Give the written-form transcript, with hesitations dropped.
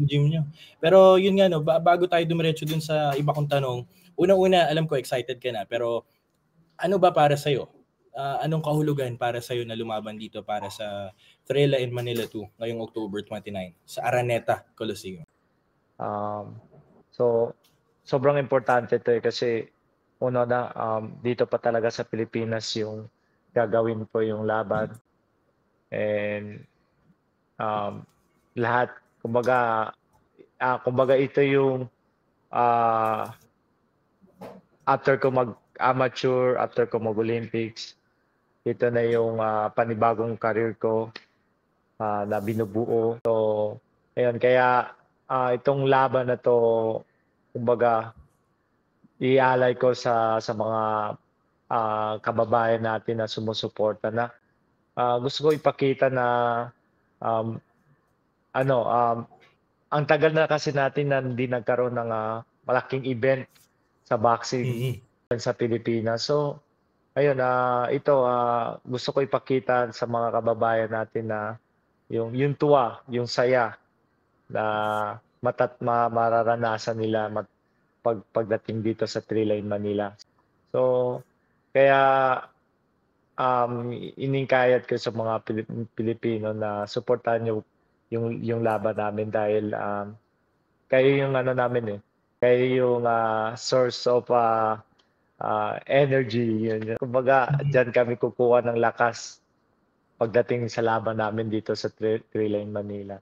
Gym niyo. Pero yun nga 'no, bago tayo dumiretso dun sa iba kong tanong, unang-una alam ko excited ka na, pero ano ba para sa'yo? Anong kahulugan para sa'yo na lumaban dito para sa Trela in Manila 2 ngayong October 29 sa Araneta Coliseum? Um, so, sobrang importante 'to, kasi una na, dito pa talaga sa Pilipinas yung gagawin ko yung laban, and lahat kumbaga, kumbaga ito yung, ah, after ko mag-amateur, after ko mag-Olympics, ito na yung, panibagong career ko, na binubuo. So, ayun kaya, itong laban na 'to kumbaga iaalay ko sa mga, kababayan natin na sumusuporta na, gusto ko ipakita na, um, ano, ang tagal na kasi natin na hindi nagkaroon ng, malaking event sa boxing Mm. sa Pilipinas. So, ayun, ito, gusto ko ipakita sa mga kababayan natin na yung tuwa, yung saya na mararanasan nila pagdating dito sa Thrilla in Manila. So, kaya, inihikayat ko sa mga Pilipino na suportahan yung laban namin dahil, kayo yung ano namin, kayo yung, source of, energy, yun. Kumbaga diyan kami kukuha ng lakas pagdating sa laban namin dito sa Thrilla in Manila.